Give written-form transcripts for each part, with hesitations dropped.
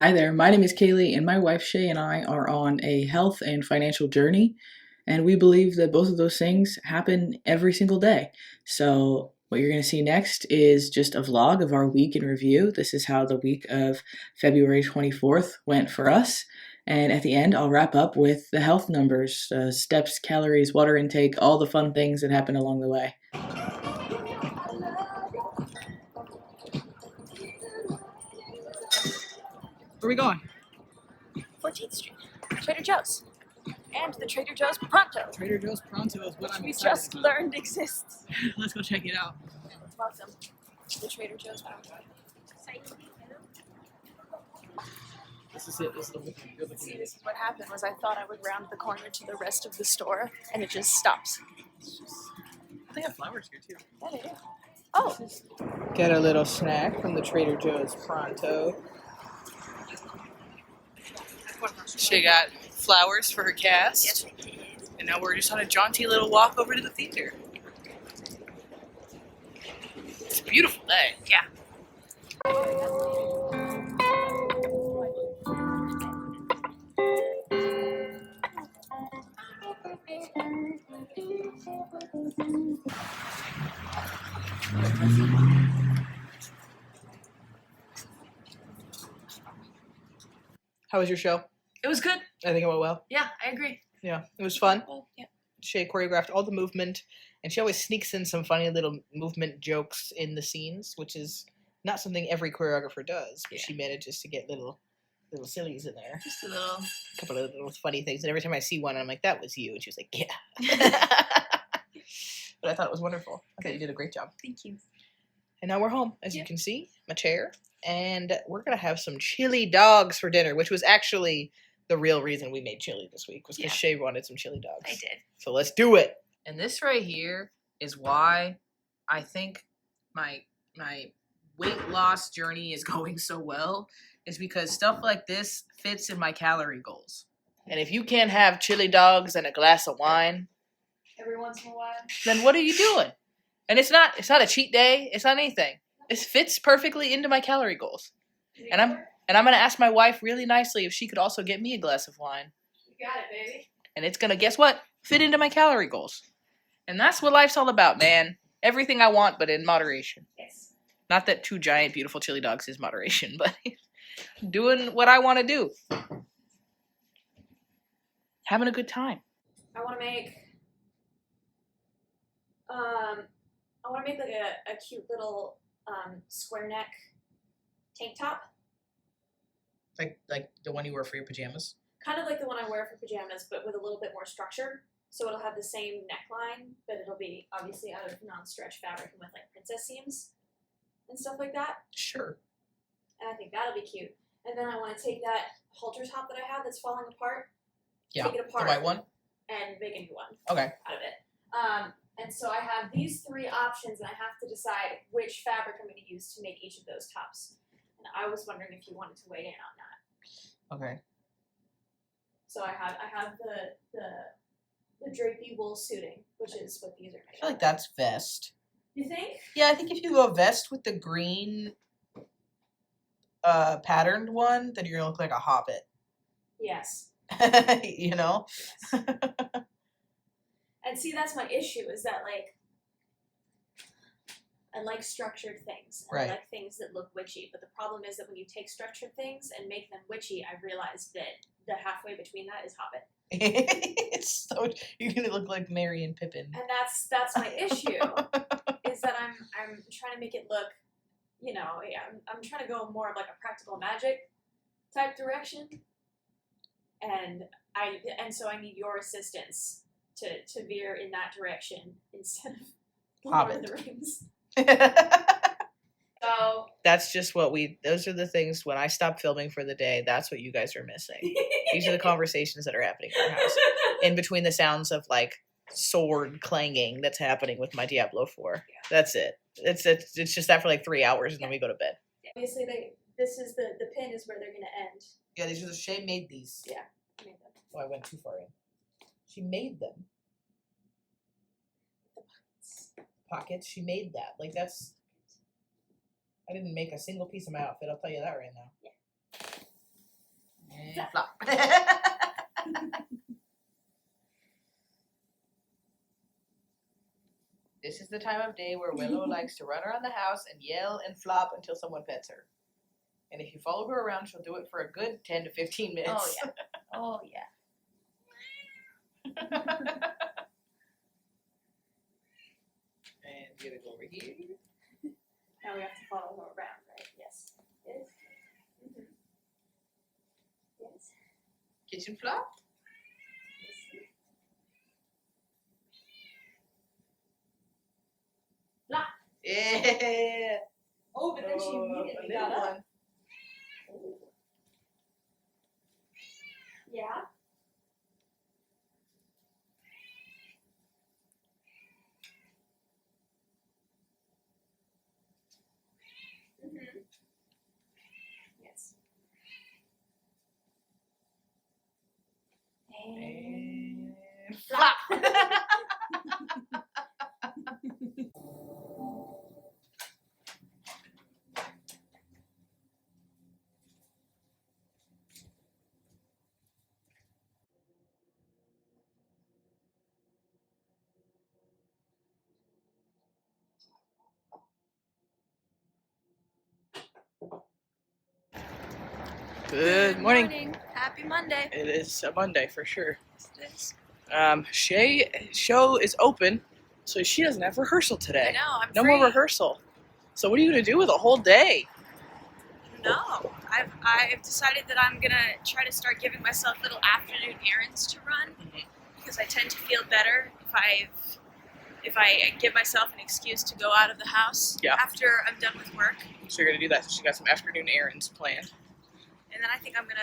Hi there, my name is Kaylee, and my wife Shay and I are on a health and financial journey, and we believe that both of those things happen every single day. So, what you're going to see next is just a vlog of our week in review. This is how the week of February 24th went for us. And at the end, I'll wrap up with the health numbers, steps, calories, water intake, all the fun things that happen along the way. Where are we going? 14th Street, Trader Joe's, and the Trader Joe's Pronto, Trader Joe's Pronto is what I'm we excited just about. learned exists. Let's go check it out. Welcome to the Trader Joe's Pronto. This is it. This is the good looking. See, this is what happened was I thought I would round the corner to the rest of the store, and it just stops. They have flowers here too. Yeah, they do. Oh, Get a little snack from the Trader Joe's Pronto. She got flowers for her cast. yes, I did. And now we're just on a jaunty little walk over to the theater. It's a beautiful day. Yeah. How was your show? It was good. I think it went well. Yeah, I agree. Yeah, it was fun. Well, yeah. She choreographed all the movement, and she always sneaks in some funny little movement jokes in the scenes, which is not something every choreographer does. But Yeah. she manages to get little sillies in there. Just a little. A couple of little funny things. And every time I see one, I'm like, that was you. And she was like, yeah. But I thought it was wonderful. I thought you did a great job. Thank you. And now we're home, as you Yeah. can see, my chair. And we're going to have some chili dogs for dinner, which was actually the real reason we made chili this week, was because Yeah. Shay wanted some chili dogs. I did. So let's do it. And this right here is why I think my weight loss journey is going so well, is because stuff like this fits in my calorie goals. And if you can't have chili dogs and a glass of wine, Every once in a while. then what are you doing? And it's not a cheat day, it's not anything. This fits perfectly into my calorie goals. And I'm going to ask my wife really nicely if she could also get me a glass of wine. You got it, baby. And it's going to, guess what? Fit into my calorie goals. And that's what life's all about, man. Everything I want, but in moderation. Yes. Not that 2 giant, beautiful chili dogs is moderation, but doing what I want to do. Having a good time. I want to make like a cute little square neck tank top, Like the one you wear for your pajamas? kind of like the one I wear for pajamas, but with a little bit more structure. So it'll have the same neckline, but it'll be obviously out of non-stretch fabric and with like princess seams and stuff like that. Sure. And I think that'll be cute. And then I want to take that halter top that I have that's falling apart, Yeah. take it The apart, white one? and make a new one Okay. out of it. And so I have these 3 options, and I have to decide which fabric I'm going to use to make each of those tops. And I was wondering if you wanted to weigh in on that. Okay. So I have the drapey wool suiting, which is what these are made. I feel like that's vest. You think? Yeah, I think if you go vest with the green patterned one, then you're going to look like a hobbit. Yes. You know? Yes. And see, that's my issue, is that, like, I like structured things. And Right. I like things that look witchy. But the problem is that when you take structured things and make them witchy, I realized that the halfway between that is Hobbit. It's so, you're going to look like Merry and Pippin. And that's my issue, is that I'm trying to make it look, you know, I'm trying to go more of like a practical magic type direction. And so I need your assistance to veer in that direction instead of Lord of the Rings. So That's just what those are the things when I stop filming for the day, that's what you guys are missing. These are the conversations that are happening in our house. In between the sounds of like sword clanging that's happening with my Diablo 4. Yeah. That's it. It's just that for like 3 hours and then we go to bed. Obviously this is the pin is where they're gonna end. Yeah, these are the Shay made these. Yeah. I made them. Oh, I went too far in. She made them. The pockets. Pockets, she made that. Like that's I didn't make a single piece of my outfit, I'll tell you that right now. Yeah. And flop. This is the time of day where Willow likes to run around the house and yell and flop until someone pets her. And if you follow her around, she'll do it for a good 10 to 15 minutes. Oh, yeah. Oh, yeah. And you're gonna go over here. Now we have to follow her around, right? Yes. Yes. Mm-hmm. Yes. Kitchen flop. Yes. Flop. Yeah. Oh, but then she immediately got up. Oh. Yeah. Mm-hmm. Yes. And Flop. Good morning. Happy Monday. It is a Monday for sure. It is. Shay show is open, so she doesn't have rehearsal today. I know, I'm No free. more rehearsal. So what are you gonna do with a whole day? No, I've decided that I'm gonna try to start giving myself little afternoon errands to run because I tend to feel better if I give myself an excuse to go out of the house after I'm done with work. So you're gonna do that. So she got some afternoon errands planned. And then I think I'm gonna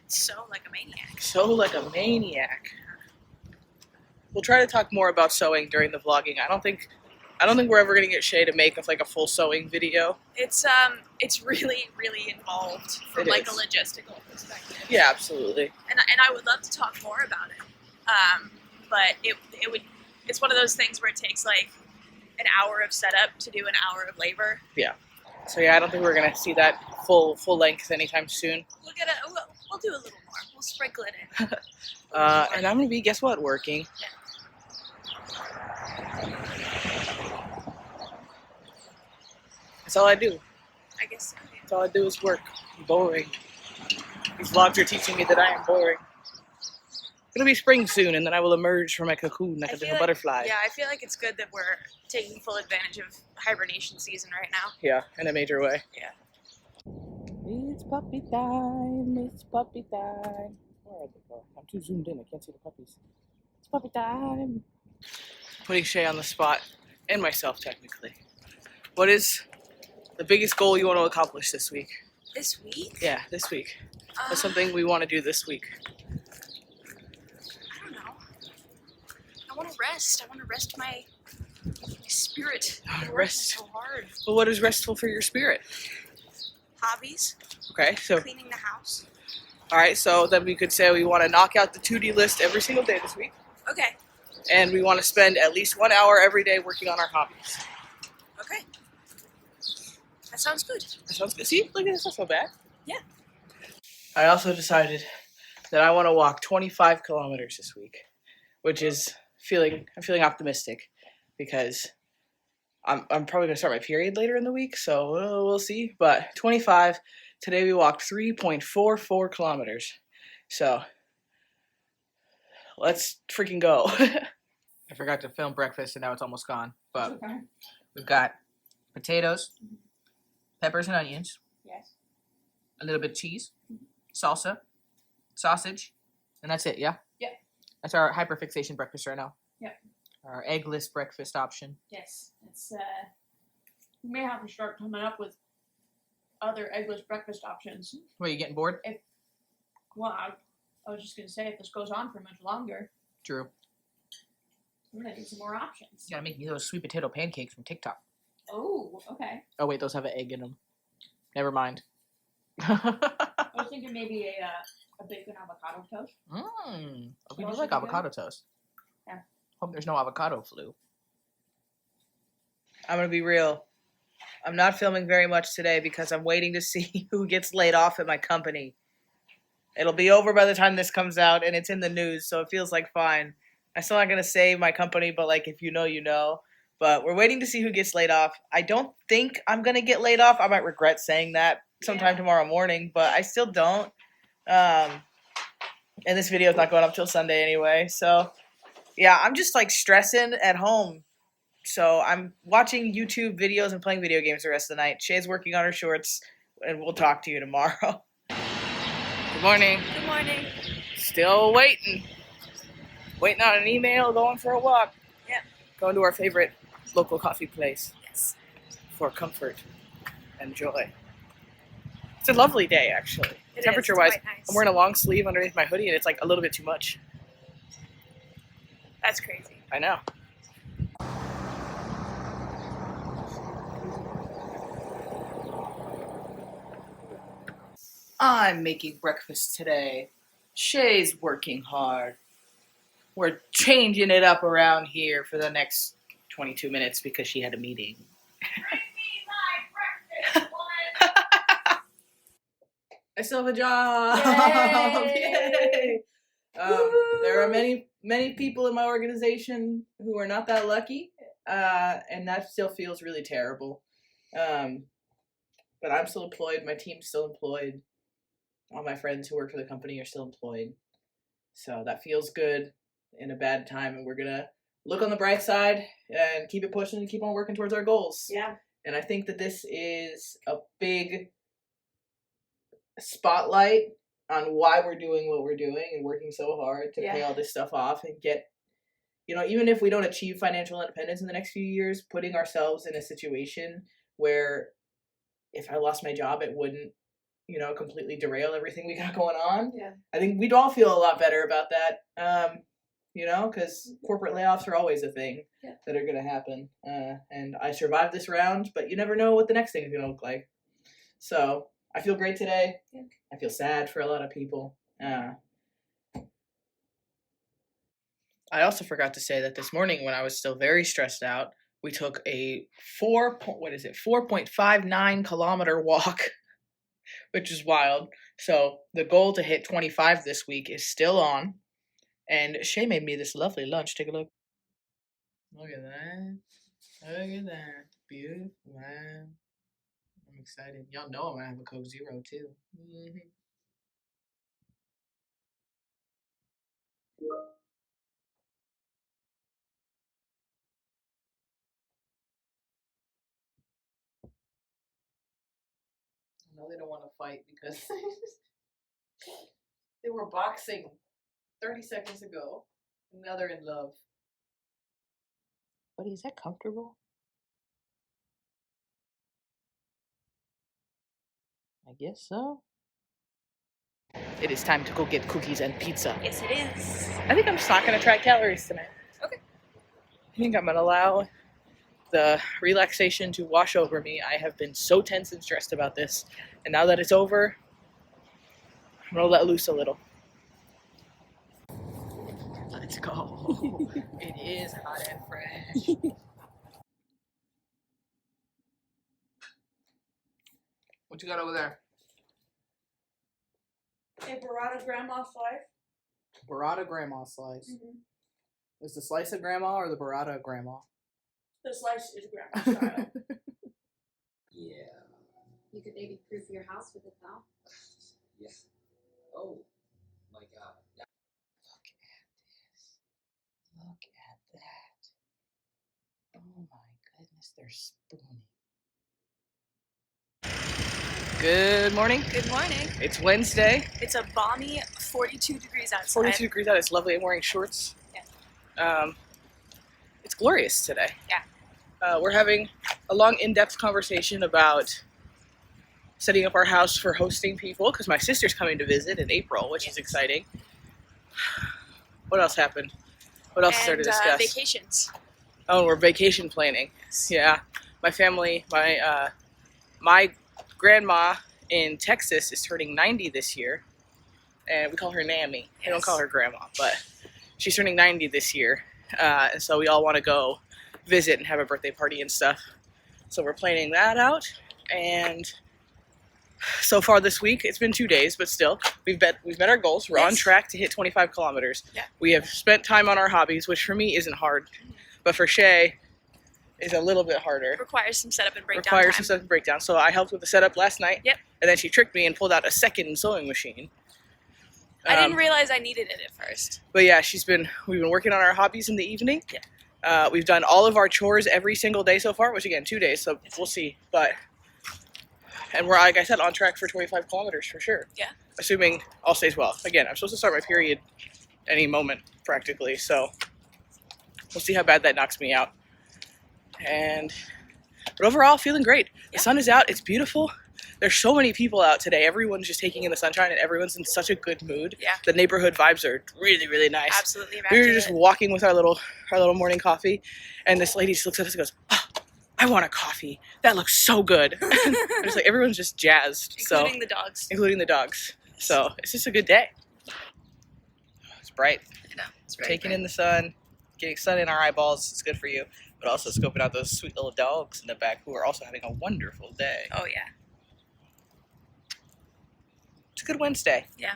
sew like a maniac. Sew like a maniac. We'll try to talk more about sewing during the vlogging. I don't think we're ever gonna get Shay to make like a full sewing video. It's really, really involved from It like is. a logistical perspective. Yeah, absolutely. And I would love to talk more about it. But it's one of those things where it takes like an hour of setup to do an hour of labor. Yeah. So yeah, I don't think we're gonna see that full length anytime soon. We'll do a little more. We'll sprinkle it in. And I'm gonna be, guess what, working. Yeah. That's all I do. I guess so. That's all I do is work. Boring. These vlogs are teaching me that I am boring. It'll be spring soon, and then I will emerge from my cocoon like a little butterfly. Yeah, I feel like it's good that we're taking full advantage of hibernation season right now. Yeah, in a major way. Yeah. It's puppy time. It's puppy time. Where are they going? I'm too zoomed in. I can't see the puppies. It's puppy time. Putting Shay on the spot, and myself technically. What is the biggest goal you want to accomplish this week? This week? Yeah, this week. What's something we want to do this week? I don't know. I want to rest. I want to rest my spirit. Rest. So hard. Well, what is restful for your spirit? Hobbies. Okay, so Cleaning the house. all right, so then we could say we want to knock out the to-do list every single day this week, Okay. and we want to spend at least 1 hour every day working on our hobbies. Okay. That sounds good. That sounds good. See, look at this. That's not so bad. Yeah. I also decided that I want to walk 25 kilometers this week, which is I'm feeling optimistic because I'm probably gonna start my period later in the week, so we'll see. But 25. Today we walked 3.44 kilometers. So let's freaking go. I forgot to film breakfast and now it's almost gone. But we've got potatoes, peppers and onions, Yes. a little bit of cheese, salsa, sausage, and that's it, yeah? Yep. That's our hyperfixation breakfast right now. Yep. Our eggless breakfast option. Yes. It's we may have to start coming up with other eggless breakfast options. What, are you getting bored? Well, I was just gonna say if this goes on for much longer, True. we're gonna need some more options. You gotta make me those sweet potato pancakes from TikTok. Oh, okay. Oh wait, those have an egg in them. Never mind. I was thinking maybe a bacon avocado toast. We do Also like good. avocado toast. Yeah. Hope there's no avocado flu. I'm gonna be real. I'm not filming very much today because I'm waiting to see who gets laid off at my company. It'll be over by the time this comes out, and it's in the news, so it feels like fine. I'm still not going to say my company, but like if you know, you know. But we're waiting to see who gets laid off. I don't think I'm going to get laid off. I might regret saying that sometime tomorrow morning, but I still don't. And this video is not going up till Sunday anyway. So, yeah, I'm just like stressing at home. So I'm watching YouTube videos and playing video games the rest of the night. Shay's working on her shorts, and we'll talk to you tomorrow. Good morning. Good morning. Still waiting. Waiting on an email, going for a walk. Yep. Going to our favorite local coffee place. Yes. For comfort and joy. It's a lovely day, actually. Temperature-wise, nice. I'm wearing a long sleeve underneath my hoodie, and it's like a little bit too much. That's crazy. I know. I'm making breakfast today. Shay's working hard. We're changing it up around here for the next 22 minutes because she had a meeting. Bring me my breakfast, woman. I still have a job. Yay. There are many people in my organization who are not that lucky, and that still feels really terrible. But I'm still employed. My team's still employed. All my friends who work for the company are still employed. So that feels good in a bad time, and we're gonna look on the bright side and keep it pushing and keep on working towards our goals. Yeah. And I think that this is a big spotlight on why we're doing what we're doing and working so hard to pay all this stuff off and get, even if we don't achieve financial independence in the next few years, putting ourselves in a situation where if I lost my job, it wouldn't, completely derail everything we got going on. Yeah. I think we'd all feel a lot better about that, because corporate layoffs are always a thing that are going to happen. And I survived this round, but you never know what the next thing is going to look like. So I feel great today. Yeah. I feel sad for a lot of people. I also forgot to say that this morning when I was still very stressed out, we took a 4.59 kilometer walk, which is wild. So the goal to hit 25 this week is still on. And Shay made me this lovely lunch. Take a look. Look at that. Look at that. Beautiful. Wow. I'm excited. Y'all know I'm going to have a Coke Zero too. Mm-hmm. I know they don't want to fight because they were boxing 30 seconds ago. And now they're in love. Buddy, is that comfortable? I guess so. It is time to go get cookies and pizza. Yes, it is. I think I'm just not going to track calories tonight. Okay. I think I'm going to allow the relaxation to wash over me. I have been so tense and stressed about this. And now that it's over, I'm going to let loose a little. Let's go. It is hot and fresh. What you got over there? A burrata grandma slice. Burrata grandma slice. Mm-hmm. Is the slice of grandma or the burrata of grandma? The slice is grandma style. Yeah. You could maybe proof your house with it though. Yeah. Oh my god. Look at this. Look at that. Oh my goodness, they're spooning. Good morning. Good morning. It's Wednesday. It's a balmy 42 degrees outside. 42 degrees out. It's lovely. I'm wearing shorts. Yeah. It's glorious today. Yeah. We're having a long, in-depth conversation about setting up our house for hosting people because my sister's coming to visit in April, which is exciting. What else happened? What else is there to discuss? Vacations. Oh, we're vacation planning. Yeah. My family, my grandma in Texas is turning 90 this year, and we call her Nammy. Yes. We don't call her grandma, but she's turning 90 this year, and so we all want to go visit and have a birthday party and stuff. So we're planning that out, and so far this week. It's been 2 days, but still, we've met our goals. We're on Yes. track to hit 25 kilometers. Yeah. We have spent time on our hobbies, which for me isn't hard, but for Shay is a little bit harder. Requires some setup and breakdown Requires time. some stuff to break down. So I helped with the setup last night. Yep. And then she tricked me and pulled out a second sewing machine. I didn't realize I needed it at first. But yeah, we've been working on our hobbies in the evening. Yeah. We've done all of our chores every single day so far, which again, 2 days, so we'll see. And we're, like I said, on track for 25 kilometers for sure. Yeah. Assuming all stays well. Again, I'm supposed to start my period any moment practically, so we'll see how bad that knocks me out. But overall, feeling great. The sun is out. It's beautiful. There's so many people out today. Everyone's just taking in the sunshine, and everyone's in such a good mood. Yeah. The neighborhood vibes are really, really nice. Absolutely We immaculate. were just walking with our little morning coffee, and this lady just looks at us and goes, "Oh, I want a coffee. That looks so good." I'm just like, everyone's just jazzed. Including the dogs. Including the dogs. So it's just a good day. It's bright. I know. It's very Taking bright. in the sun, getting sun in our eyeballs. It's good for you. But also scoping out those sweet little dogs in the back who are also having a wonderful day. Oh, yeah. It's a good Wednesday. Yeah.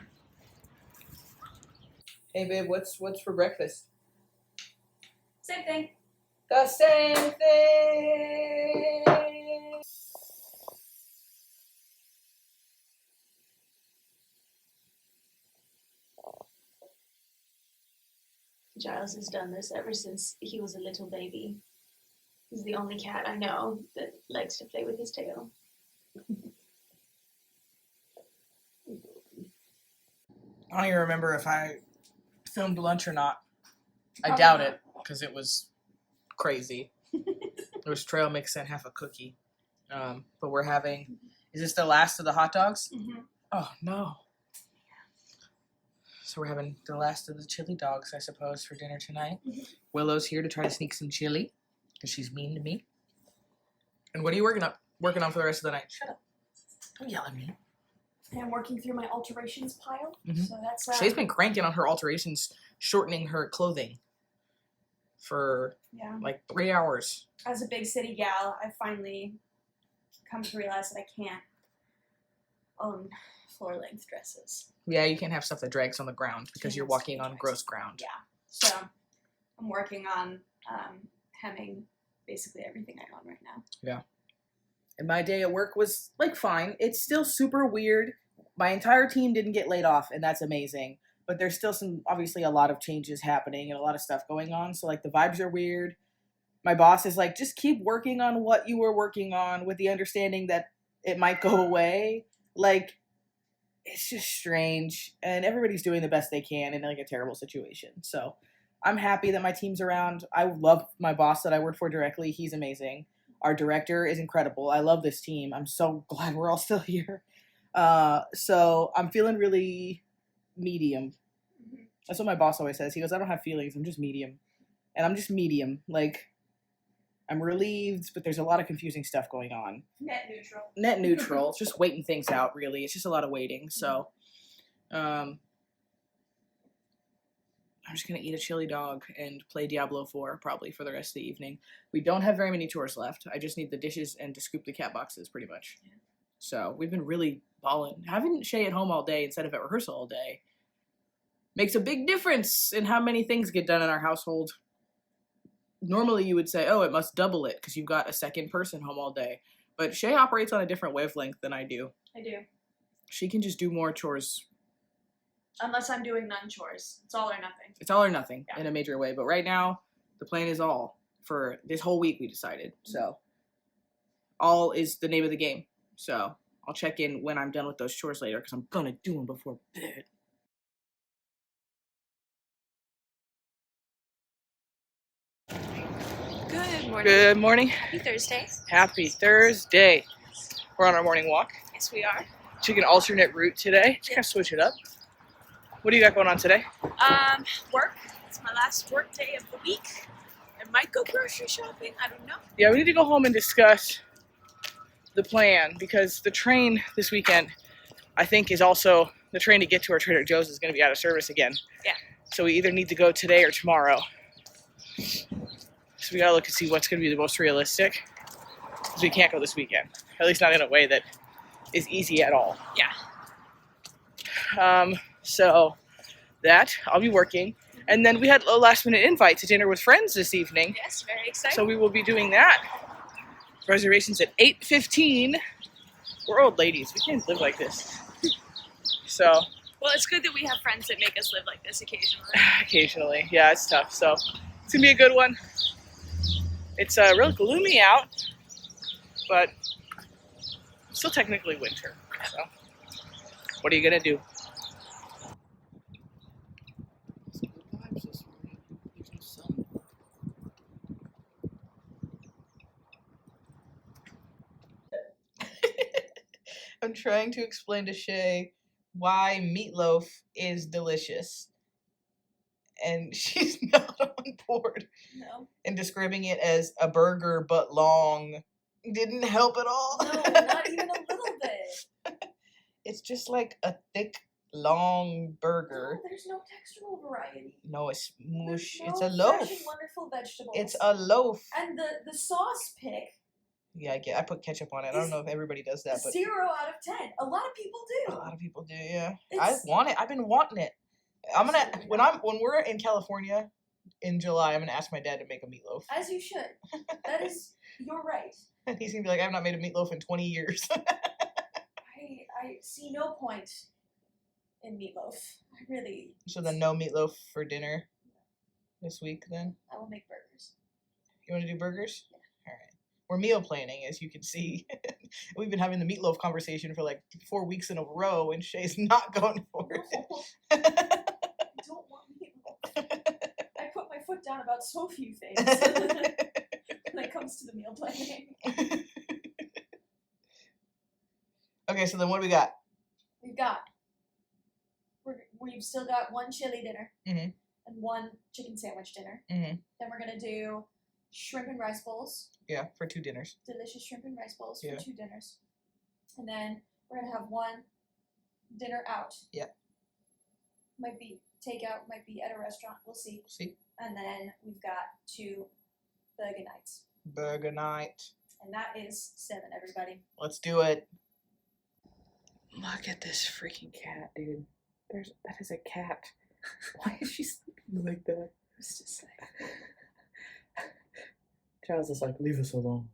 Hey babe, what's for breakfast? Same thing. The same thing. Giles has done this ever since he was a little baby. He's the only cat I know that likes to play with his tail. I don't even remember if I filmed lunch or not. I Probably doubt not. it, because it was crazy. There was trail mix and half a cookie. But we're having, is this the last of the hot dogs? Mm-hmm. Oh, no. So we're having the last of the chili dogs, I suppose, for dinner tonight. Willow's here to try to sneak some chili, because she's mean to me. And what are you working on for the rest of the night? Shut up. Don't yell at me. I'm working through my alterations pile. Mhm. So that's Shay's been cranking on her alterations, shortening her clothing for yeah. like 3 hours. As a big city gal, I finally come to realize that I can't own floor length dresses. Yeah, you can't have stuff that drags on the ground because you're Can't walking stand on it. gross ground. Yeah. So I'm working on hemming basically everything I own right now. And my day at work was like fine. It's still super weird. My entire team didn't get laid off, and that's amazing. But there's still obviously a lot of changes happening and a lot of stuff going on. So like the vibes are weird. My boss is like, just keep working on what you were working on with the understanding that it might go away. Like, it's just strange. And everybody's doing the best they can in like a terrible situation. So I'm happy that my team's around. I love my boss that I work for directly. He's amazing. Our director is incredible. I love this team. I'm so glad we're all still here. So I'm feeling really medium. That's what my boss always says. He goes, I don't have feelings. I'm just medium. And I'm just medium. Like, I'm relieved, but there's a lot of confusing stuff going on. Net neutral. Net neutral. It's just waiting things out, really. It's just a lot of waiting. So, I'm just going to eat a chili dog and play Diablo 4 probably for the rest of the evening. We don't have very many chores left. I just need the dishes and to scoop the cat boxes pretty much. Yeah. So we've been really balling. Having Shay at home all day instead of at rehearsal all day makes a big difference in how many things get done in our household. Normally you would say, oh, it must double it because you've got a second person home all day. But Shay operates on a different wavelength than I do. I do. She can just do more chores. Unless I'm doing none chores. It's all or nothing. It's all or nothing Yeah. in a major way. But right now, the plan is all for this whole week we decided. So all is the name of the game. So I'll check in when I'm done with those chores later because I'm going to do them before bed. Good morning. Good morning. Happy Thursday. Happy Thursday. We're on our morning walk. Yes, we are. Took an alternate route today. Just kind of switch it up. What do you got going on today? Work. It's my last work day of the week. I might go grocery shopping. I don't know. Yeah, we need to go home and discuss the plan because the train this weekend, I think, is also the train to get to our Trader Joe's is going to be out of service again. Yeah. So we either need to go today or tomorrow. So we got to look and see what's going to be the most realistic because we can't go this weekend. At least not in a way that is easy at all. Yeah. So that I'll be working, and then we had a last minute invite to dinner with friends this evening. Yes, very exciting. So we will be doing that. Reservations at 8:15. We're old ladies. We can't live like this. So Well, it's good that we have friends that make us live like this occasionally. occasionally, yeah, it's tough. So it's gonna be a good one. It's real gloomy out, but still technically winter. So what are you gonna do? I'm trying to explain to Shay why meatloaf is delicious. And she's not on board. No. And describing it as a burger but long didn't help at all. No, not even a little bit. It's just like a thick, long burger. No, there's no textural variety. No, it's mush. There's It's no a loaf. fresh and wonderful vegetables. It's a loaf. And the sauce pick. Yeah, I put ketchup on it. I don't know if everybody does that, but 0 out of 10. A lot of people a do. lot of people do. Yeah, It's- I want it. I've been wanting it. I'm gonna when we're in California in July, I'm gonna ask my dad to make a meatloaf. As you should. That is, you're right. And he's gonna be like, I've not made a meatloaf in 20 years. I see no point in meatloaf. I really. So then no meatloaf for dinner this week then? I will make burgers. You want to do burgers? Yeah. All right. We're meal planning, as you can see. We've been having the meatloaf conversation for like 4 weeks in a row, and Shay's not going for it. No, I don't want meatloaf. I put my foot down about so few things when it comes to the meal planning. Okay, so then what do we got? We've still got one chili dinner Mhm. and one chicken sandwich dinner. Mhm. Then we're gonna do shrimp and rice bowls. Yeah, for 2 dinners. Delicious shrimp and rice bowls Yeah. for 2 dinners. And then we're gonna have one dinner out. Yeah. Might be takeout, might be at a restaurant. We'll see. See? And then we've got 2 burger nights. Burger night. And that is 7, everybody. Let's do it. Look at this freaking cat, dude. That is a cat. Why is she sleeping like that? It's just like, Charles is like, leave us alone.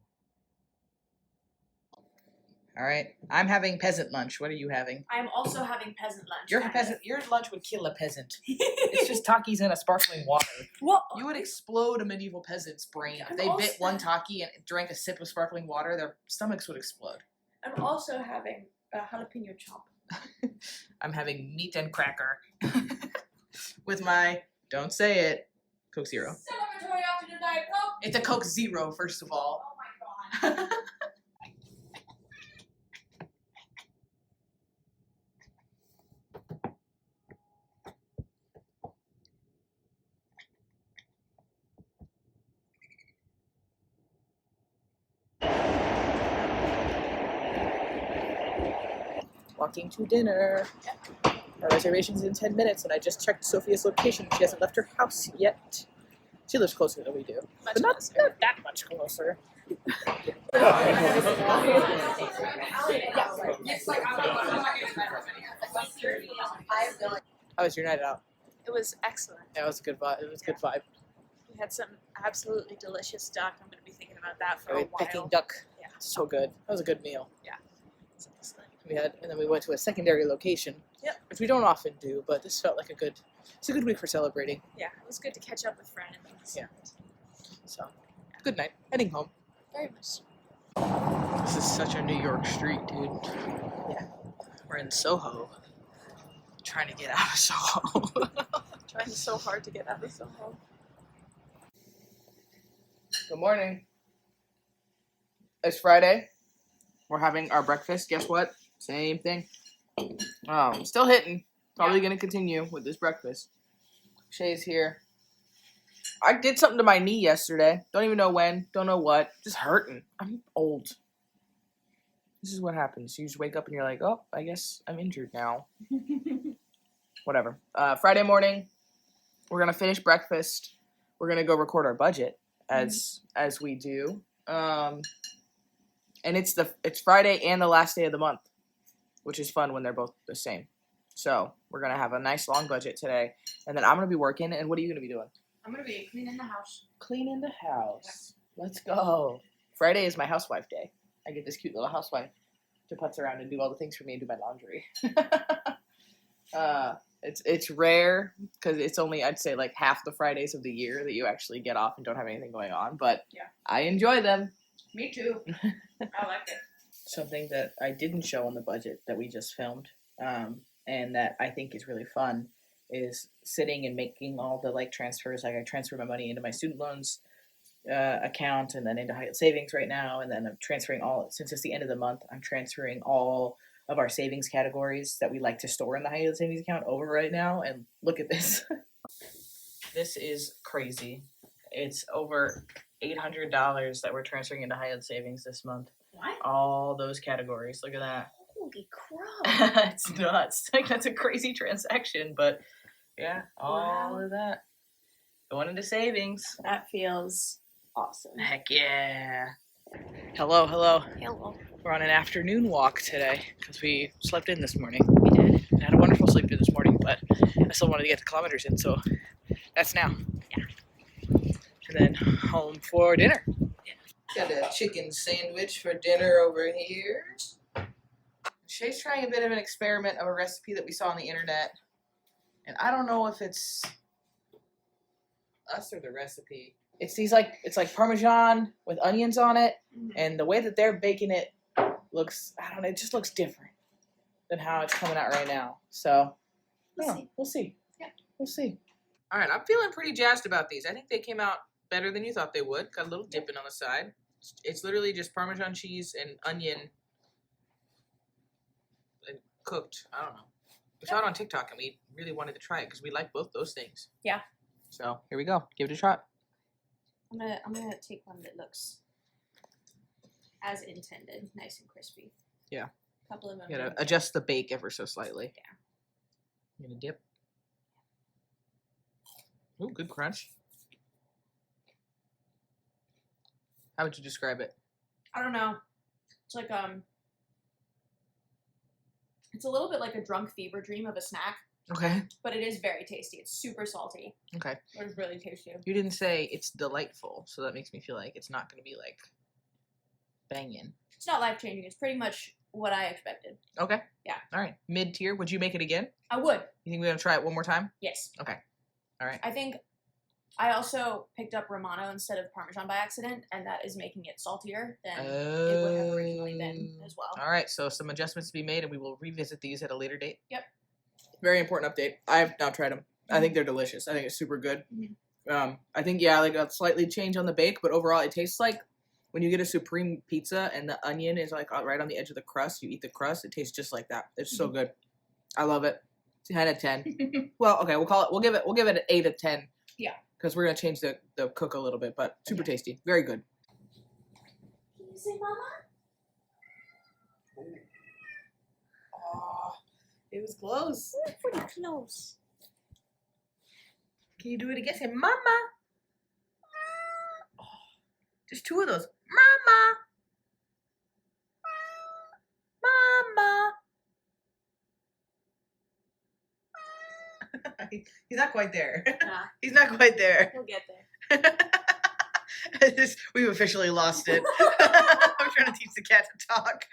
All right. I'm having peasant lunch. What are you having? I'm also having peasant lunch. Your peasant. Your lunch would kill a peasant. It's just Takis and a sparkling water. Well, You would explode a medieval peasant's brain. If they bit one Taki and drank a sip of sparkling water, their stomachs would explode. I'm also having a jalapeno chop. I'm having meat and cracker with my, don't say it, Coke Zero. Celebratory afternoon Diet Coke. It's a Coke Zero, first of all. Oh my god. Walking to dinner. Our reservation's in 10 minutes, and I just checked Sophia's location. She hasn't left her house yet. She lives closer than we do, but not that much closer. How was your night out? It was excellent. Yeah, it was a good vibe. It was a good vibe. We had some absolutely delicious duck. I'm going to be thinking about that for a while. Peking duck. Yeah. So good. That was a good meal. It's excellent. And then we went to a secondary location. Yep. Which we don't often do, but this felt like it's a good week for celebrating. Yeah, it was good to catch up with friends. Yeah. So, good night. Heading home. Very much. This is such a New York street, dude. Yeah. We're in Soho. Trying to get out of Soho. Trying so hard to get out of Soho. Good morning. It's Friday. We're having our breakfast. Guess what? Same thing. Still hitting. Probably gonna continue with this breakfast. Shay's here. I did something to my knee yesterday. Don't even know when. Don't know what. Just hurting. I'm old. This is what happens. You just wake up and you're like, oh, I guess I'm injured now. Whatever. Friday morning, we're gonna finish breakfast. We're gonna go record our budget as we do. And it's Friday and the last day of the month. which is fun when they're both the same. So we're gonna have a nice long budget today, and then I'm gonna be working. And what are you gonna be doing? I'm gonna be cleaning the house. Cleaning the house. Let's go. Friday is my housewife day. I get this cute little housewife to putz around and do all the things for me and do my laundry. It's rare because it's only, I'd say, like half the Fridays of the year that you actually get off and don't have anything going on. But Yeah. I enjoy them. Me too. I like it. Something that I didn't show on the budget that we just filmed, and that I think is really fun, is sitting and making all the like transfers. Like I transfer my money into my student loans account and then into high yield savings right now, and then I'm transferring all, since it's the end of the month, I'm transferring all of our savings categories that we like to store in the high yield savings account over right now. And look at this. This is crazy. It's over $800 that we're transferring into high yield savings this month. What? All those categories. Look at that. Holy crap. It's nuts. Like, that's a crazy transaction, but yeah, all Wow. of that going into savings. That feels awesome. Heck yeah. Hello. Hello. We're on an afternoon walk today because we slept in this morning. We did. I had a wonderful sleep in this morning, but I still wanted to get the kilometers in, so that's now. Yeah. And then home for dinner. Got a chicken sandwich for dinner over here. Shay's trying a bit of an experiment of a recipe that we saw on the internet. And I don't know if it's us or the recipe. It's like Parmesan with onions on it. And the way that they're baking it looks, I don't know, it just looks different than how it's coming out right now. So, we'll see. Yeah. We'll see. All right, I'm feeling pretty jazzed about these. I think they came out better than you thought they would. Got a little dipping on the side. It's literally just Parmesan cheese and onion and cooked. I don't know. We saw it on TikTok and we really wanted to try it because we like both those things. Yeah. So here we go. Give it a shot. I'm gonna take one that looks as intended, nice and crispy. Yeah. A couple of them. You gotta adjust the bake ever so slightly. Yeah. You gonna dip? Ooh, good crunch. How would you describe it? I don't know. It's like it's a little bit like a drunk fever dream of a snack, Okay. but it is very tasty. It's super salty. Okay. It's really tasty. You didn't say it's delightful, so that makes me feel like it's not gonna be like banging. It's not life changing. It's pretty much what I expected. Okay. Yeah. All right. Mid tier. Would you make it again? I would. You think we're gonna try it one more time? Yes. Okay. All right. I think I also picked up Romano instead of Parmesan by accident, and that is making it saltier than it would have originally been as well. All right. So some adjustments to be made, and we will revisit these at a later date. Yep. Very important update. I've now tried them. I think they're delicious. I think it's super good. Mhm. I think, yeah, like a slightly change on the bake, but overall it tastes like when you get a supreme pizza and the onion is like right on the edge of the crust. You eat the crust. It tastes just like that. It's so good. I love it. 10 out of 10. Well, okay, we'll give it an 8 out of 10. Yeah. Because we're gonna change the cook a little bit, but super tasty. Very good. Can you say mama? Oh, it was close. Pretty close. Can you do it again? Say mama. Oh, just two of those. Mama. Mama. He's not quite there. Nah, He's not quite there. we'll get there. We've officially lost it. I'm trying to teach the cat to talk.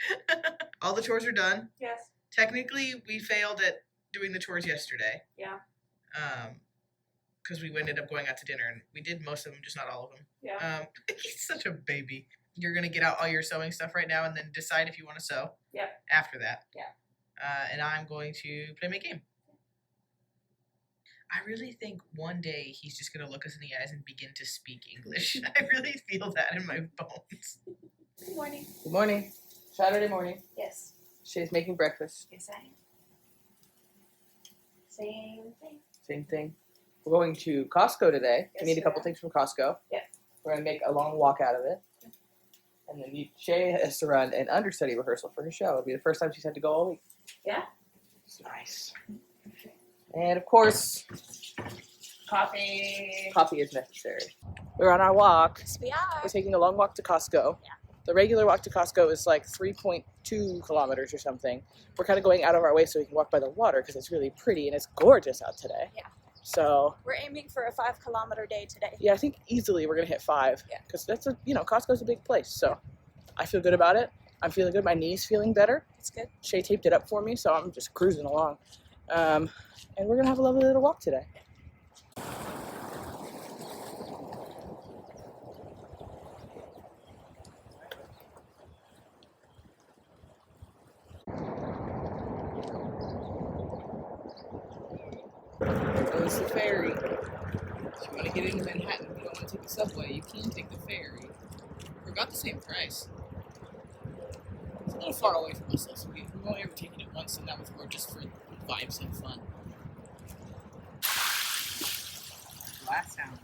All the chores are done. Yes. Technically, we failed at doing the chores yesterday. Yeah. Because we ended up going out to dinner, and we did most of them, just not all of them. Yeah. He's such a baby. You're gonna get out all your sewing stuff right now, and then decide if you want to sew. Yep. After that. Yeah. And I'm going to play my game. I really think one day he's just gonna look us in the eyes and begin to speak English. I really feel that in my bones. Good morning. Good morning. Saturday morning. Yes. Shay's making breakfast. Yes, I am. Same thing. Same thing. We're going to Costco today. Yes, We need a we couple are. things from Costco. Yep. We're gonna make a long walk out of it. And then Shay has to run an understudy rehearsal for her show. It'll be the first time she's had to go all week. Yeah. It's nice. And of course, Coffee. coffee is necessary. We're on our walk. Yes, we are. We're taking a long walk to Costco. Yeah. The regular walk to Costco is like 3.2 2 kilometers or something. We're kind of going out of our way so we can walk by the water because it's really pretty and it's gorgeous out today. Yeah. So we're aiming for a 5-kilometer day today. yeah, I think easily we're gonna hit 5. Yeah. Because that's Costco's a big place. So I feel good about it. I'm feeling good. My knee's feeling better. It's good. Shay taped it up for me, so I'm just cruising along. And we're gonna have a lovely little walk today. There's the ferry. If you want to get into Manhattan, you don't want to take the subway, you can take the ferry. For about the same price. It's a little far away from us, though, so we've only ever taken it once, and that was more just for vibes and fun. Last sound.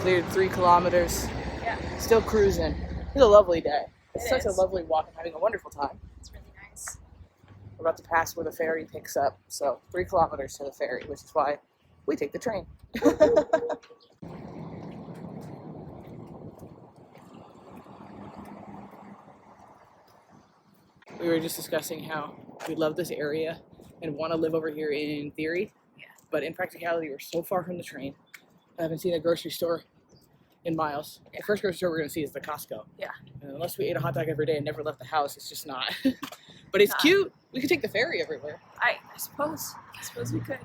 Cleared 3 kilometers. Yeah. Still cruising. It's a lovely day. It's It such is. a lovely walk. I'm having a wonderful time. It's really nice. We're about to pass where the ferry picks up. So 3 kilometers to the ferry, which is why we take the train. We were just discussing how we love this area and want to live over here in theory. Yeah. But in practicality, we're so far from the train. I haven't seen a grocery store in miles. Yeah. The first grocery store we're going to see is the Costco. Yeah. And unless we ate a hot dog every day and never left the house, it's just not. But it's Not. cute. We could take the ferry everywhere. I suppose. I suppose we could.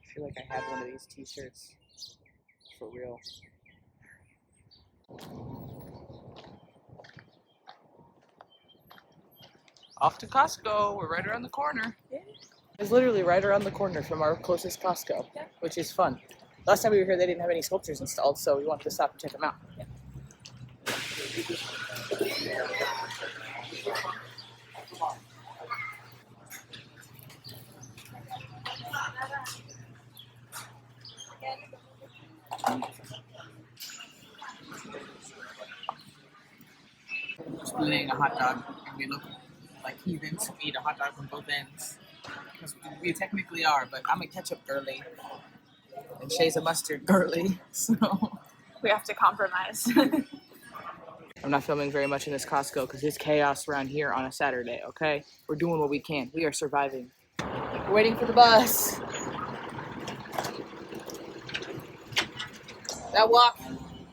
I feel like I had one of these t-shirts. For real. Off to Costco. We're right around the corner. Yeah. It's literally right around the corner from our closest Costco, Yeah. which is fun. Last time we were here, they didn't have any sculptures installed, so we wanted to stop and check them out. Yeah. Splitting a hot dog, and we look like heathens who eat a hot dog from both ends. Because we technically are, but I'm a ketchup girly, and Shay's a mustard girly, so... We have to compromise. I'm not filming very much in this Costco because there's chaos around here on a Saturday, okay? We're doing what we can. We are surviving. We're waiting for the bus. That walk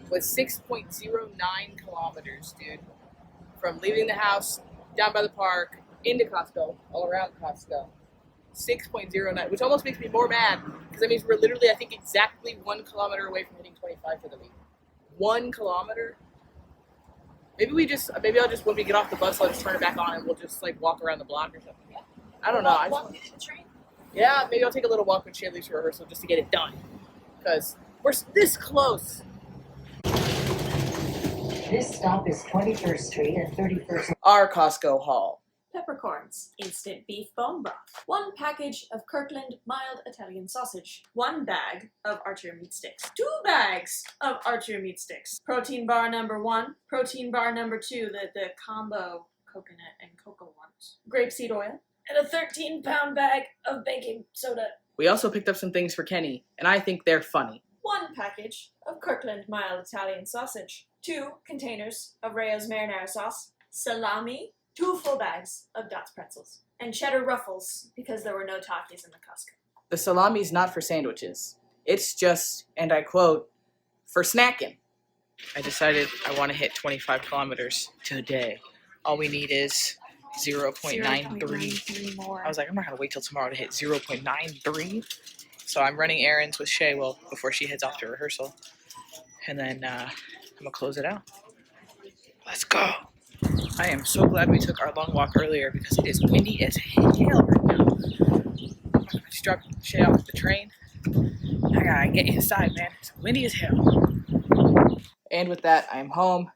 was 6.09 kilometers, dude. From leaving the house, down by the park, into Costco, all around Costco. 6.09, which almost makes me more mad because that means we're literally, I think, exactly 1 kilometer away from hitting 25 for the week. 1 kilometer? Maybe I'll just, when we get off the bus, I'll just turn it back on and we'll just like walk around the block or something. Yeah. I don't know. Walk to the train. Yeah, maybe I'll take a little walk when Shay leaves for rehearsal just to get it done. Because we're this close. This stop is 21st Street and 31st. Our Costco haul. Peppercorns, instant beef bone broth, 1 package of Kirkland mild Italian sausage, 1 bag of Archer meat sticks, 2 bags of Archer meat sticks, protein bar number 1, protein bar number 2, the combo coconut and cocoa ones, grapeseed oil, and a 13-pound bag of baking soda. We also picked up some things for Kenny, and I think they're funny. 1 package of Kirkland mild Italian sausage, 2 containers of Rayo's marinara sauce, salami, 2 full bags of Dots pretzels, and cheddar ruffles because there were no Takis in the Costco. The salami's not for sandwiches. It's just, and I quote, for snacking. I decided I want to hit 25 kilometers today. All we need is 0.93. more. I was like, I'm not going to wait till tomorrow to hit 0.93. So I'm running errands with Shay, well, before she heads off to rehearsal. And then I'm going to close it out. Let's go. I am so glad we took our long walk earlier because it is windy as hell right now. I just dropped Shay off at the train. I gotta get inside, man. It's windy as hell. And with that, I'm home.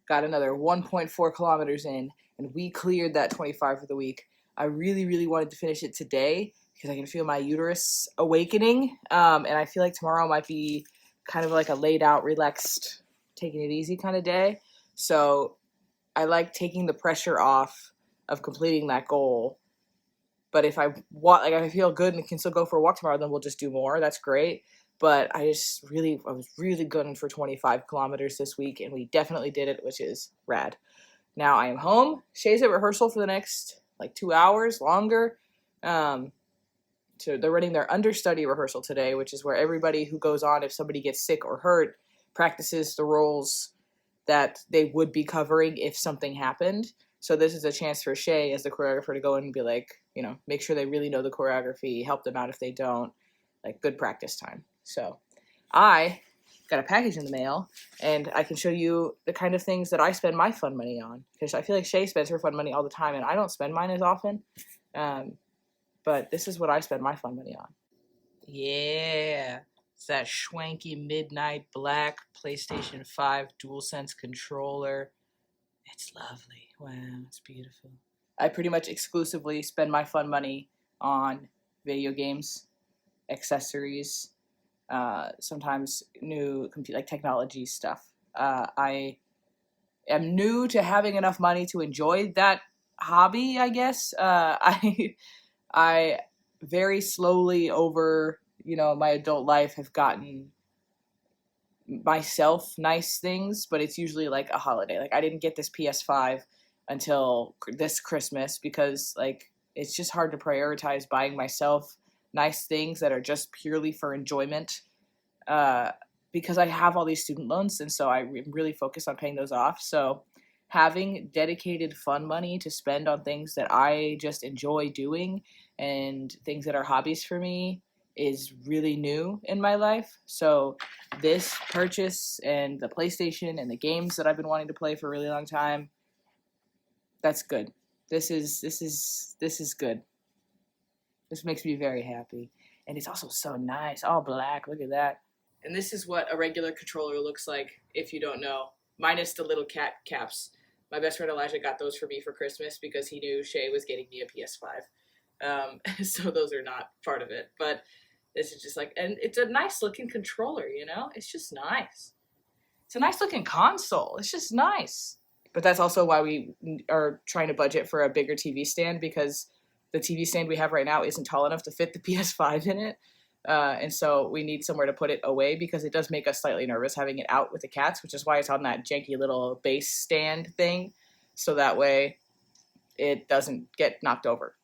Got another 1.4 kilometers in, and we cleared that 25 for the week. I really, really wanted to finish it today because I can feel my uterus awakening. And I feel like tomorrow might be kind of like a laid out, relaxed, taking it easy kind of day. So I like taking the pressure off of completing that goal. But if I feel good and can still go for a walk tomorrow, then we'll just do more. That's great. But I was really gunning for 25 kilometers this week, and we definitely did it, which is rad. Now I am home. Shay's at rehearsal for the next 2 hours longer. So they're running their understudy rehearsal today, which is where everybody who goes on, if somebody gets sick or hurt, practices the roles that they would be covering if something happened. So this is a chance for Shay as the choreographer to go in and be like, make sure they really know the choreography, help them out if they don't, good practice time. So I got a package in the mail, and I can show you the kind of things that I spend my fun money on, because I feel like Shay spends her fun money all the time, and I don't spend mine as often. But this is what I spend my fun money on. Yeah. It's that schwanky midnight black PlayStation 5 DualSense controller. It's lovely. Wow, it's beautiful. I pretty much exclusively spend my fun money on video games, accessories, sometimes new technology stuff. I am new to having enough money to enjoy that hobby, I guess. I very slowly over my adult life have gotten myself nice things, but it's usually like a holiday. I didn't get this PS5 until this Christmas because it's just hard to prioritize buying myself nice things that are just purely for enjoyment, because I have all these student loans, and so I'm really focused on paying those off. So having dedicated fun money to spend on things that I just enjoy doing and things that are hobbies for me is really new in my life. So this purchase and the PlayStation and the games that I've been wanting to play for a really long time, that's good. This is good. This makes me very happy. And it's also so nice. All black. Look at that. And this is what a regular controller looks like, if you don't know, minus the little cat caps. My best friend Elijah got those for me for Christmas because he knew Shay was getting me a PS5. So those are not part of it. But this is just and it's a nice looking controller, It's just nice. It's a nice looking console. It's just nice. But that's also why we are trying to budget for a bigger TV stand, because the TV stand we have right now isn't tall enough to fit the PS5 in it. And so we need somewhere to put it away, because it does make us slightly nervous having it out with the cats, which is why it's on that janky little base stand thing. So that way it doesn't get knocked over.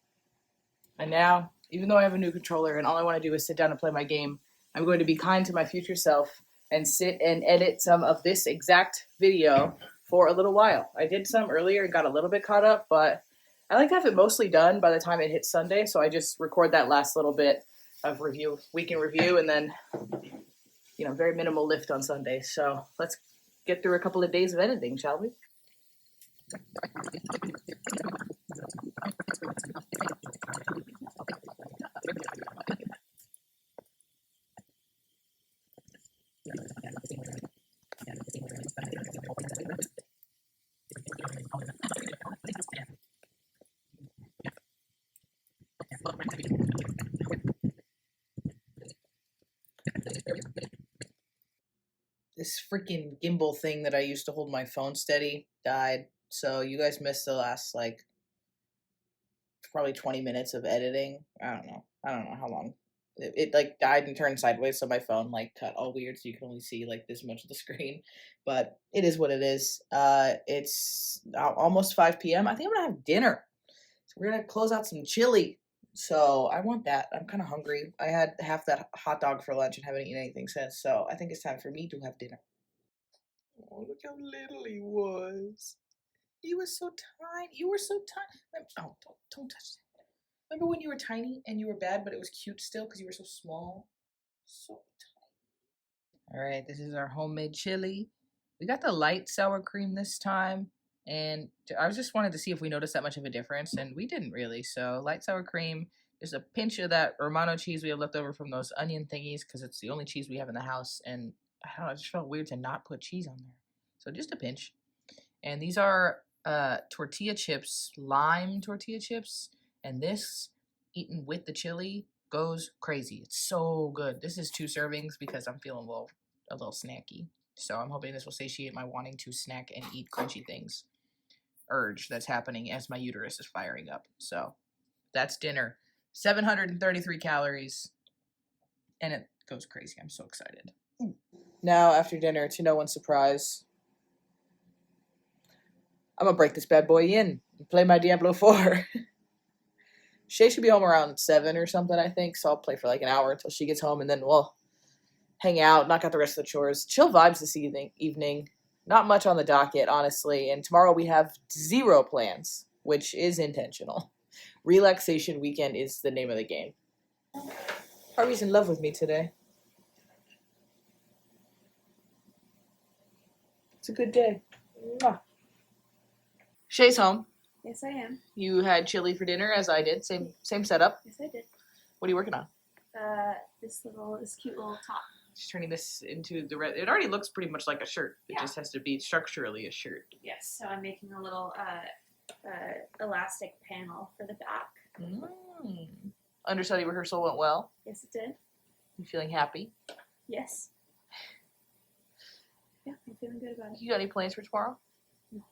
And now, even though I have a new controller and all I want to do is sit down and play my game, I'm going to be kind to my future self and sit and edit some of this exact video for a little while. I did some earlier and got a little bit caught up, but I like to have it mostly done by the time it hits Sunday, so I just record that last little bit of week in review, and then, very minimal lift on Sunday. So let's get through a couple of days of editing, shall we? This freaking gimbal thing that I used to hold my phone steady died. So you guys missed the last probably 20 minutes of editing. I don't know how long. It died and turned sideways, so my phone cut all weird, so you can only see this much of the screen. But it is what it is. It's almost 5 p.m. I think I'm gonna have dinner. So we're gonna close out some chili, So I want that. I'm kind of hungry. I had half that hot dog for lunch and haven't eaten anything since. So I think it's time for me to have dinner. Oh, look how little he was. He was so tiny. You were so tiny. Oh, don't touch that. Remember when you were tiny and you were bad, but it was cute still because you were so small? So tiny. All right, this is our homemade chili. We got the light sour cream this time. And I was just wanted to see if we noticed that much of a difference, and we didn't really. So light sour cream, just a pinch of that Romano cheese we have left over from those onion thingies, because it's the only cheese we have in the house, and I don't know, it just felt weird to not put cheese on there. So just a pinch. And these are tortilla chips, lime tortilla chips, and this, eaten with the chili, goes crazy. It's so good. This is 2 servings because I'm feeling a little snacky. So I'm hoping this will satiate my wanting to snack and eat crunchy things urge that's happening as my uterus is firing up. So that's dinner. 733 calories. And it goes crazy. I'm so excited. Now, after dinner, to no one's surprise, I'm gonna break this bad boy in and play my Diablo 4. Shay should be home around 7 or something, I think. So I'll play for like an hour until she gets home, and then we'll hang out, knock out the rest of the chores. Chill vibes this evening. Not much on the docket, honestly. And tomorrow we have 0 plans, which is intentional. Relaxation weekend is the name of the game. Harvey's in love with me today. It's a good day. Mwah. Shay's home. Yes, I am. You had chili for dinner, as I did. Same setup. Yes, I did. What are you working on? This cute little top. Just turning this into the red. It already looks pretty much like a shirt. It Yeah. just has to be structurally a shirt. Yes, so I'm making a little elastic panel for the back. Understudy rehearsal went well. Yes, it did. You feeling happy? Yes. Yeah, I'm feeling good about it. You got any plans for tomorrow? No.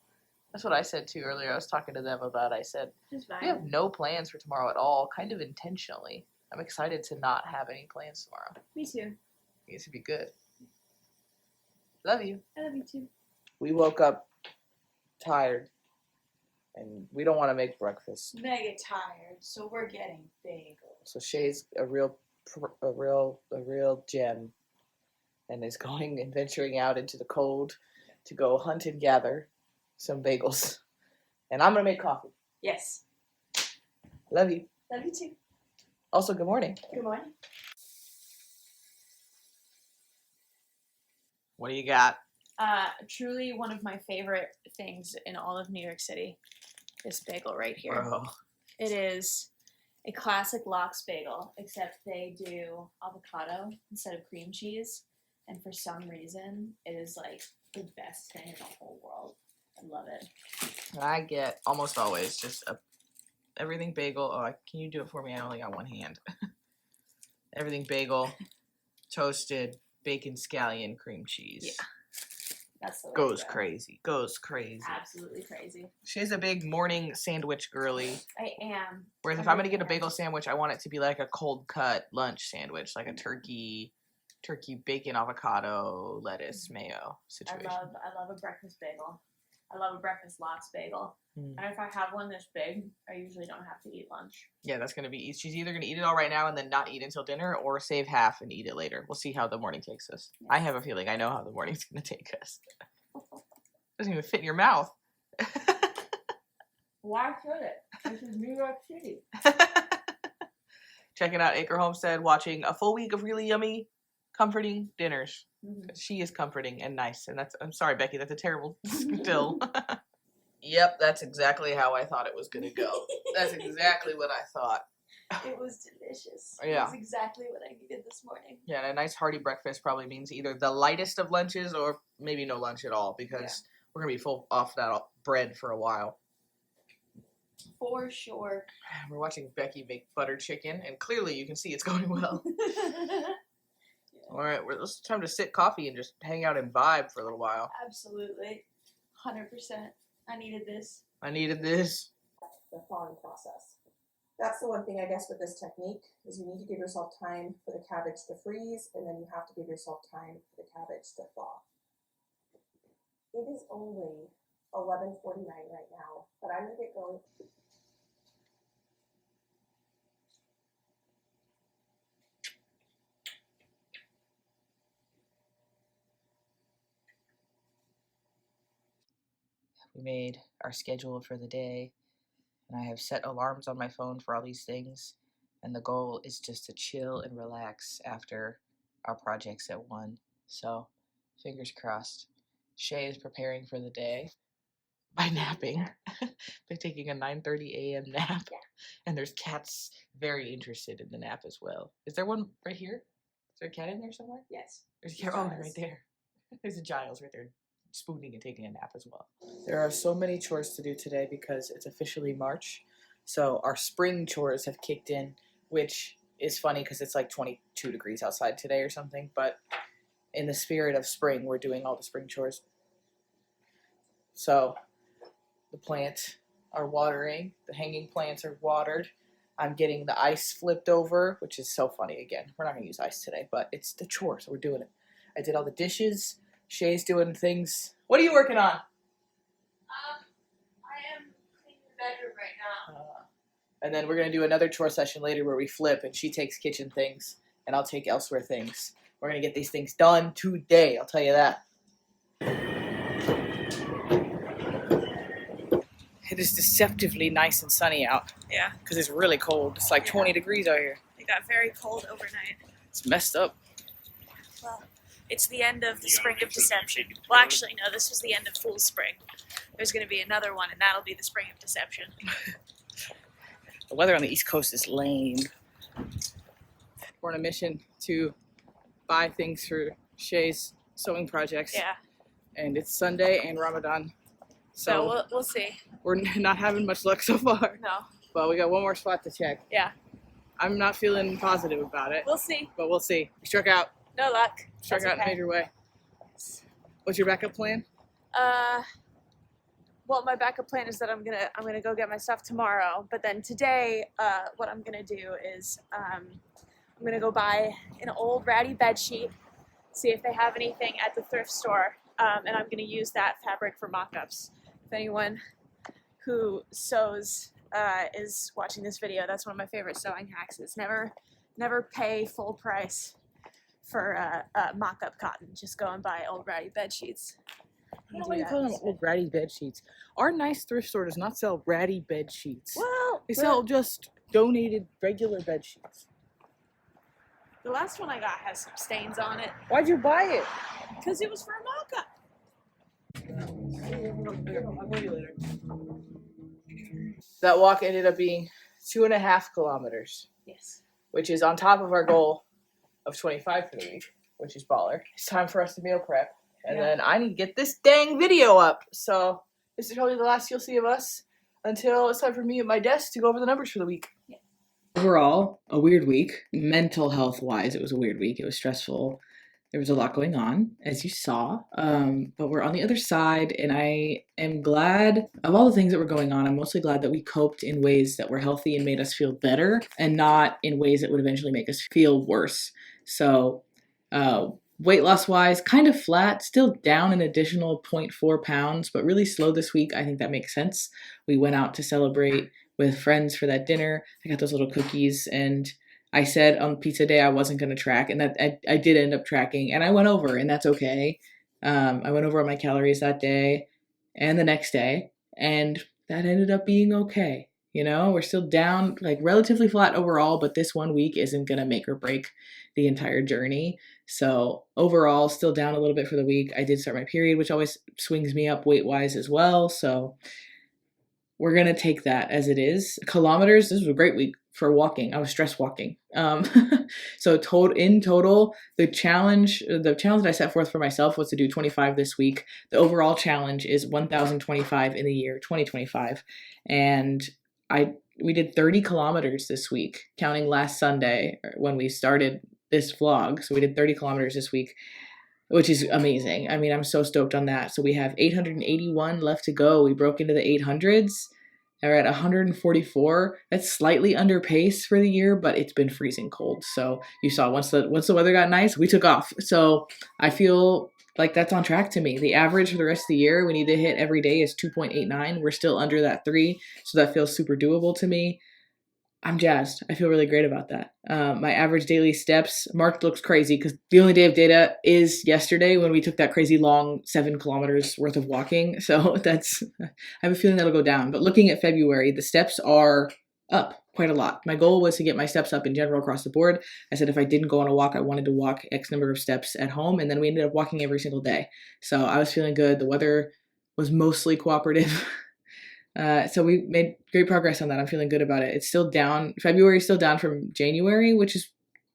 That's what I said too earlier. I was talking to them about. I said Just we have fine. no plans for tomorrow at all. Kind of intentionally. I'm excited to not have any plans tomorrow. Me too. It should be good. Love you. I love you too. We woke up tired, and we don't want to make breakfast. Mega tired, so we're getting bagels. So Shay's a real gem, and is going and venturing out into the cold to go hunt and gather some bagels. And I'm gonna make coffee. Yes. Love you. Love you too. Also, good morning. Good morning. What do you got? Truly one of my favorite things in all of New York City. This bagel right here. Bro. It is a classic lox bagel, except they do avocado instead of cream cheese. And for some reason, it is like the best thing in the whole world. I love it. I get almost always just everything bagel. Oh, can you do it for me? I only got one hand. Everything bagel, toasted, bacon scallion, cream cheese. Yeah. That's the way Goes to go. crazy. Goes crazy. Absolutely crazy. She's a big morning sandwich girly. I am. Whereas if I'm gonna get a bagel sandwich, I want it to be like a cold cut lunch sandwich, like a turkey, bacon, avocado, lettuce, mayo situation. I love a breakfast bagel. I love a breakfast lox bagel. Mm. And if I have one this big, I usually don't have to eat lunch. Yeah, that's gonna be. She's either gonna eat it all right now and then not eat until dinner, or save half and eat it later. We'll see how the morning takes us. Yeah. I have a feeling I know how the morning's gonna take us. Doesn't even fit in your mouth. Why should it? This is New York City. Checking out Acre Homestead, watching a full week of really yummy, comforting dinners. Mm-hmm. She is comforting and nice, and I'm sorry, Becky, that's a terrible still. Yep, that's exactly how I thought it was gonna go. That's exactly what I thought. It was delicious. Yeah. It was exactly what I needed this morning. Yeah, and a nice hearty breakfast probably means either the lightest of lunches or maybe no lunch at all, because we're gonna be full off that bread for a while. For sure. We're watching Becky make butter chicken, and clearly you can see it's going well. All right, it's time to sit coffee and just hang out and vibe for a little while. Absolutely. 100%. I needed this. I needed this. The thawing process. That's the one thing, I guess, with this technique is you need to give yourself time for the cabbage to freeze, and then you have to give yourself time for the cabbage to thaw. It is only 11:49 right now, but I'm gonna get going. We made our schedule for the day, and I have set alarms on my phone for all these things. And the goal is just to chill and relax after our projects at 1. So, fingers crossed. Shay is preparing for the day by napping, by taking a 9:30 a.m. nap. Yeah. And there's cats very interested in the nap as well. Is there one right here? Is there a cat in there somewhere? Yes. There's a cat right there. There's a Giles right there, spooning and taking a nap as well. There are so many chores to do today because it's officially March. So our spring chores have kicked in, which is funny because it's like 22 degrees outside today or something. But in the spirit of spring, we're doing all the spring chores. So the plants are watering. The hanging plants are watered. I'm getting the ice flipped over, which is so funny again. We're not going to use ice today, but it's the chore, so we're doing it. I did all the dishes. Shay's doing things. What are you working on? I am cleaning the bedroom right now. And then we're going to do another chore session later where we flip and she takes kitchen things and I'll take elsewhere things. We're going to get these things done today, I'll tell you that. It is deceptively nice and sunny out. Yeah. Because it's really cold. It's like 20 degrees out here. It got very cold overnight. It's messed up. Well, it's the end of the spring of deception. Well, actually, no, this was the end of Fool's Spring. There's going to be another one, and that'll be the spring of deception. The weather on the East Coast is lame. We're on a mission to buy things for Shay's sewing projects. Yeah. And it's Sunday and Ramadan. So we'll see. We're not having much luck so far. No. But we got one more spot to check. Yeah. I'm not feeling positive about it. We'll see. But we'll see. We struck out. No luck. Struck out in a major way. What's your backup plan? Well, my backup plan is that I'm gonna go get my stuff tomorrow. But then today, what I'm gonna do is I'm gonna go buy an old ratty bed sheet, see if they have anything at the thrift store, and I'm gonna use that fabric for mock-ups. If anyone who sews is watching this video, that's one of my favorite sewing hacks. Is never pay full price for mock-up cotton. Just go and buy old ratty bed sheets. I don't know why you call them old ratty bed sheets. Our nice thrift store does not sell ratty bed sheets. Well, They sell just donated regular bed sheets. the last one I got has some stains on it Why'd you buy it? because it was for a mock-up. I'll call you later. That walk ended up being 2.5 kilometers, Yes. which is on top of our goal of 25 for the week, which is baller. It's time for us to meal prep. And then I need to get this dang video up. So this is probably the last you'll see of us until it's time for me at my desk to go over the numbers for the week. Overall, a weird week. Mental health wise, it was a weird week. It was stressful. There was a lot going on, as you saw. But we're on the other side, and I am glad of all the things that were going on. I'm mostly glad that we coped in ways that were healthy and made us feel better, and not in ways that would eventually make us feel worse. So, weight loss wise, kind of flat, still down an additional 0.4 pounds, but really slow this week. I think that makes sense. We went out to celebrate with friends for that dinner. I got those little cookies, and I said on pizza day I wasn't going to track, and that I did end up tracking, and I went over, and that's okay. I went over on my calories that day and the next day, and that ended up being okay. You know, we're still down, like relatively flat overall, but this 1 week isn't going to make or break the entire journey. So overall, still down a little bit for the week. I did start my period, which always swings me up weight-wise as well. So we're going to take that as it is. Kilometers, this was a great week for walking. I was stress walking. So in total, the challenge that I set forth for myself was to do 25 this week. The overall challenge is 1,025 in the year 2025. And we did 30 kilometers this week, counting last Sunday when we started this vlog. So we did 30 kilometers this week, which is amazing. I mean, I'm so stoked on that. So we have 881 left to go. We broke into the 800s. We're at 144. That's slightly under pace for the year, but it's been freezing cold. So you saw once the weather got nice, we took off. So I feel like that's on track to me. The average for the rest of the year we need to hit every day is 2.89. We're still under that 3, so that feels super doable to me. I'm jazzed. I feel really great about that. My average daily steps, March looks crazy because the only day of data is yesterday when we took that crazy long 7 kilometers worth of walking. So I have a feeling that'll go down. But looking at February, the steps are up quite a lot. My goal was to get my steps up in general across the board. I said if I didn't go on a walk, I wanted to walk X number of steps at home. And then we ended up walking every single day. So I was feeling good. The weather was mostly cooperative. So we made great progress on that. I'm feeling good about it. It's still down. February is still down from January, which is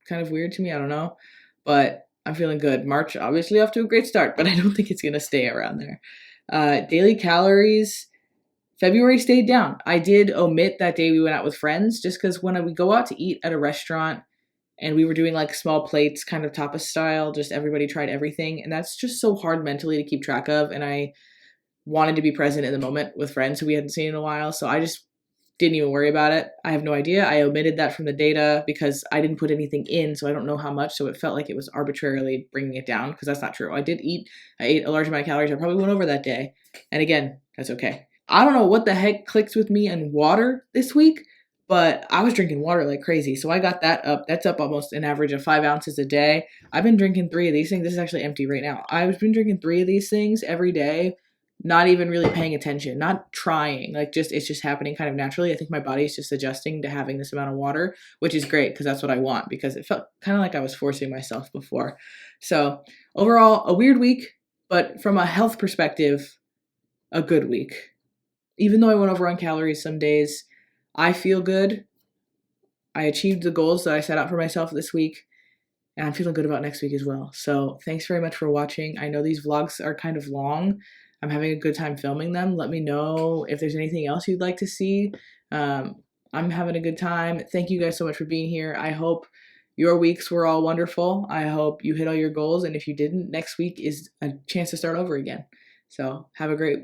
kind of weird to me. I don't know. But I'm feeling good. March, obviously, off to a great start, but I don't think it's going to stay around there. Daily calories, February stayed down. I did omit that day we went out with friends just because when we go out to eat at a restaurant and we were doing like small plates, kind of tapas style, just everybody tried everything. And that's just so hard mentally to keep track of. And I wanted to be present in the moment with friends who we hadn't seen in a while. So I just didn't even worry about it. I have no idea. I omitted that from the data because I didn't put anything in, so I don't know how much. So it felt like it was arbitrarily bringing it down because that's not true. I ate a large amount of calories. I probably went over that day. And again, that's okay. I don't know what the heck clicked with me and water this week, but I was drinking water like crazy. So I got that up. That's up almost an average of 5 ounces a day. I've been drinking 3 of these things. This is actually empty right now. I've been drinking 3 of these things every day, not even really paying attention, not trying, like it's just happening kind of naturally. I think my body is just adjusting to having this amount of water, which is great because that's what I want, because it felt kind of like I was forcing myself before. So overall, a weird week, but from a health perspective, a good week. Even though I went over on calories some days, I feel good. I achieved the goals that I set out for myself this week, and I'm feeling good about next week as well. So thanks very much for watching. I know these vlogs are kind of long. I'm having a good time filming them. Let me know if there's anything else you'd like to see. I'm having a good time. Thank you guys so much for being here. I hope your weeks were all wonderful. I hope you hit all your goals. And if you didn't, next week is a chance to start over again. So have a great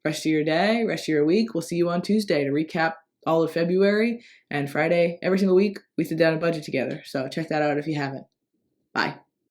rest of your day, rest of your week. We'll see you on Tuesday to recap all of February, and Friday every single week we sit down and budget together. So check that out if you haven't. Bye.